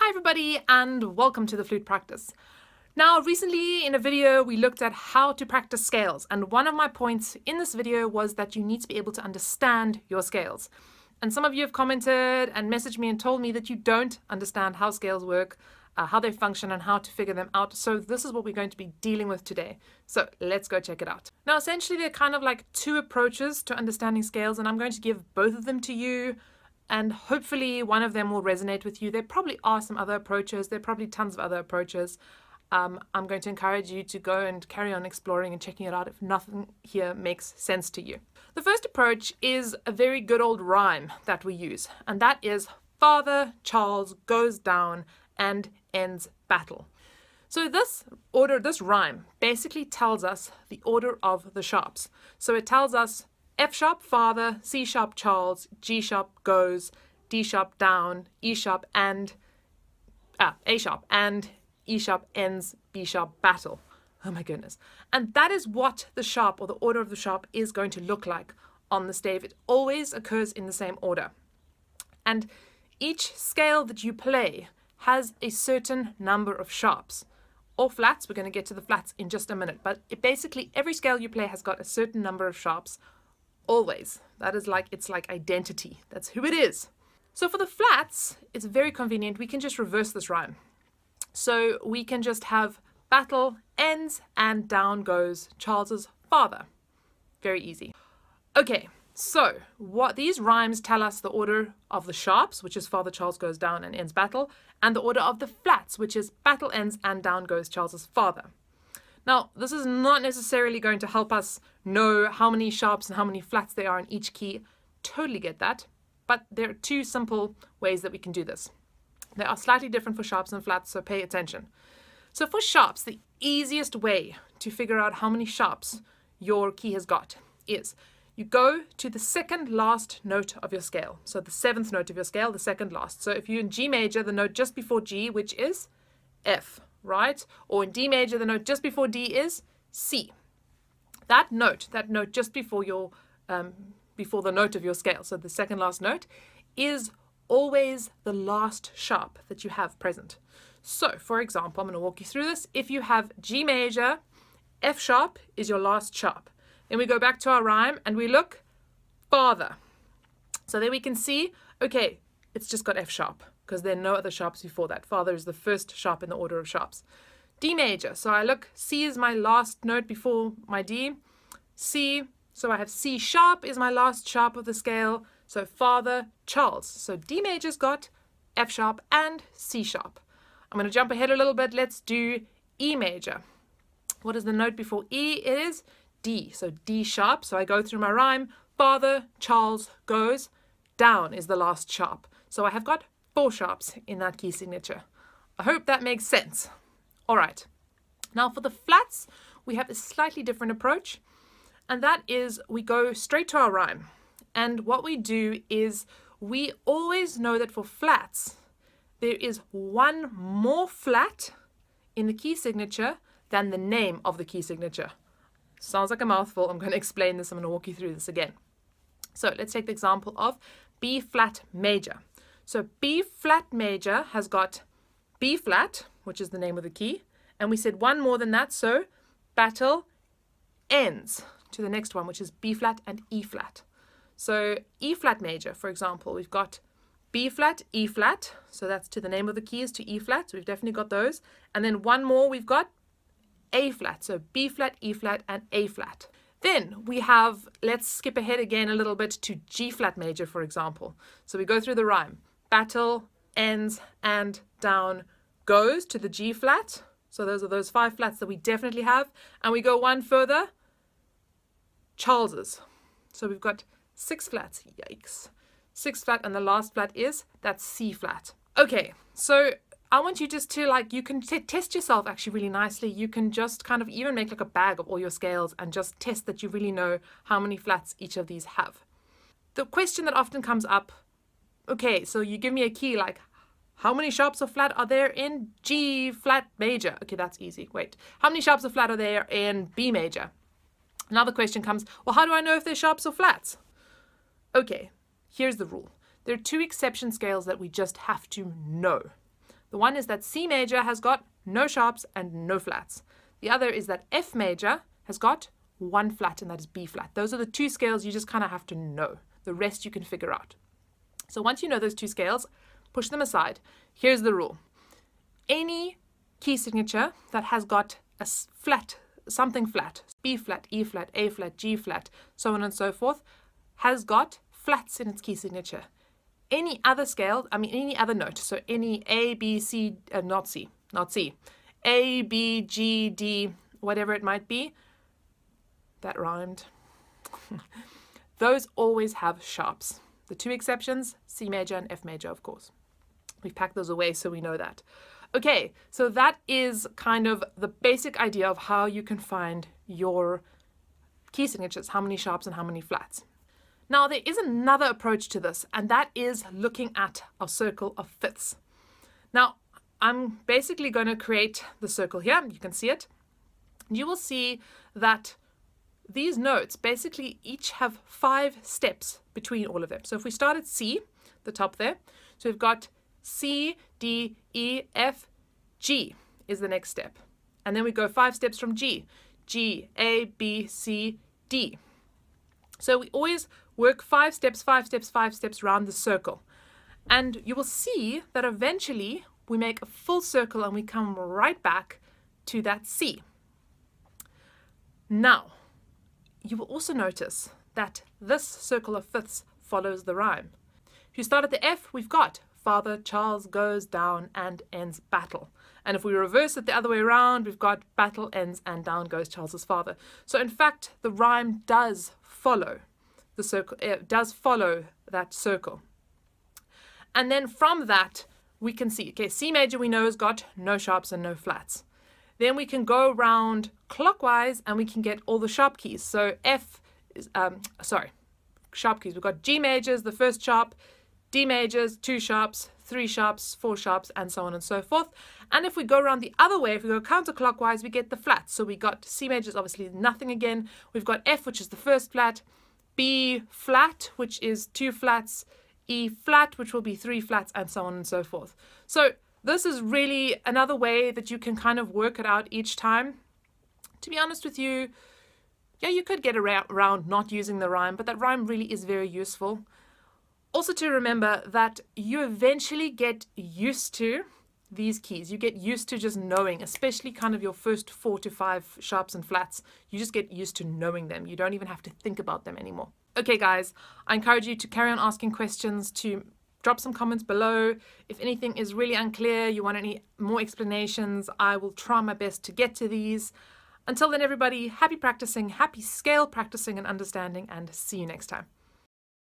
Hi everybody and welcome to the Flute Practice. Now recently in a video we looked at how to practice scales, and one of my points in this video was that you need to be able to understand your scales. And some of you have commented and messaged me and told me that you don't understand how scales work, how they function and how to figure them out. So this is what we're going to be dealing with today. So let's go check it out. Now essentially they're kind of like two approaches to understanding scales, and I'm going to give both of them to you. And hopefully one of them will resonate with you. There probably are some other approaches. There are probably tons of other approaches. I'm going to encourage you to go and carry on exploring and checking it out if nothing here makes sense to you. The first approach is a very good old rhyme that we use, and that is Father Charles goes down and ends battle. So this rhyme basically tells us the order of the sharps. So it tells us F sharp father, C sharp Charles, G sharp goes, D sharp down, E sharp and A sharp and E sharp ends, B sharp battle. Oh my goodness. And that is what the sharp or the order of the sharp is going to look like on the stave. It always occurs in the same order. And each scale that you play has a certain number of sharps or flats. We're going to get to the flats in just a minute, but basically every scale you play has got a certain number of sharps. Always. That is like, it's like identity. That's who it is. So for the flats, it's very convenient. We can just reverse this rhyme. So we can just have battle ends and down goes Charles's father. Very easy. Okay, so what these rhymes tell us the order of the sharps, which is Father Charles goes down and ends battle, and the order of the flats, which is battle ends and down goes Charles's father. Now, this is not necessarily going to help us know how many sharps and how many flats there are in each key. Totally get that. But there are two simple ways that we can do this. They are slightly different for sharps and flats, so pay attention. So for sharps, the easiest way to figure out how many sharps your key has got is you go to the second last note of your scale. So the seventh note of your scale, the second last. So if you're in G major, the note just before G, which is F. Right? Or in D major, the note just before D is C. That note just before your before the note of your scale, so the second last note, is always the last sharp that you have present. So, for example, I'm going to walk you through this. If you have G major, F sharp is your last sharp. Then we go back to our rhyme and we look father. So there we can see, okay, it's just got F sharp, because there are no other sharps before that. Father is the first sharp in the order of sharps. D major, so I look, C is my last note before my D. C, so I have C sharp is my last sharp of the scale. So Father Charles. So D major's got F sharp and C sharp. I'm going to jump ahead a little bit. Let's do E major. What is the note before E? It is D. So D sharp. So I go through my rhyme. Father Charles goes down is the last sharp. So I have got 4 sharps in that key signature. I hope that makes sense. All right. Now for the flats, we have a slightly different approach, and that is we go straight to our rhyme. And what we do is we always know that for flats, there is one more flat in the key signature than the name of the key signature. Sounds like a mouthful. I'm going to explain this. I'm going to walk you through this again. So let's take the example of B flat major. So B flat major has got B flat, which is the name of the key, and we said one more than that, so battle ends to the next one, which is B flat and E flat. So E flat major, for example, we've got B flat, E flat, so that's to the name of the keys, to E flat, so we've definitely got those, and then one more we've got A flat, so B flat, E flat, and A flat. Then we have, let's skip ahead again a little bit to G flat major, for example. So we go through the rhyme. Battle ends and down goes to the G flat. So those are those 5 flats that we definitely have. And we go one further, Charles's. So we've got 6 flats. Yikes. 6 flat, and the last flat is that C flat. Okay, so I want you just to you can test yourself actually really nicely. You can just kind of even make like a bag of all your scales and just test that you really know how many flats each of these have. The question that often comes up, okay, so you give me a key, like how many sharps of flat are there in G flat major? Okay, that's easy. Wait, how many sharps of flat are there in B major? Another question comes, well, how do I know if they're sharps or flats? Okay, here's the rule. There are 2 exception scales that we just have to know. The one is that C major has got no sharps and no flats. The other is that F major has got one flat, and that is B flat. Those are the two scales you just kind of have to know. The rest you can figure out. So once you know those two scales, push them aside. Here's the rule. Any key signature that has got a flat, something flat, B flat, E flat, A flat, G flat, so on and so forth, has got flats in its key signature. Any other scale, any other note, so any A, B, C, not C, A, B, G, D, whatever it might be, that rhymed. Those always have sharps. The two exceptions, C major and F major, of course. We've packed those away so we know that. Okay, so that is kind of the basic idea of how you can find your key signatures, how many sharps and how many flats. Now, there is another approach to this, and that is looking at our circle of fifths. Now, I'm basically going to create the circle here. You can see it. You will see that these notes basically each have 5 steps between all of them. So if we start at C, the top there, so we've got C, D, E, F, G is the next step. And then we go 5 steps from G. G, A, B, C, D. So we always work 5 steps, 5 steps, 5 steps around the circle. And you will see that eventually we make a full circle and we come right back to that C. Now, you will also notice that this circle of fifths follows the rhyme. If you start at the F, we've got Father Charles goes down and ends battle. And if we reverse it the other way around, we've got battle ends and down goes Charles's father. So in fact, the rhyme does follow the circle, does follow that circle. And then from that, we can see, okay, C major we know has got no sharps and no flats. Then we can go around clockwise and we can get all the sharp keys. So F is, sharp keys. We've got G majors, the first sharp, D majors, 2 sharps, 3 sharps, 4 sharps, and so on and so forth. And if we go around the other way, if we go counterclockwise, we get the flats. So we got C majors, obviously nothing again. We've got F, which is the first flat, B flat, which is 2 flats, E flat, which will be 3 flats, and so on and so forth. So this is really another way that you can kind of work it out each time. To be honest with you, yeah, you could get around not using the rhyme, but that rhyme really is very useful. Also to remember that you eventually get used to these keys. You get used to just knowing, especially kind of your first 4 to 5 sharps and flats. You just get used to knowing them. You don't even have to think about them anymore. Okay, guys, I encourage you to carry on asking questions, to drop some comments below. If anything is really unclear, you want any more explanations, I will try my best to get to these. Until then, everybody, happy practicing, happy scale practicing and understanding, and see you next time.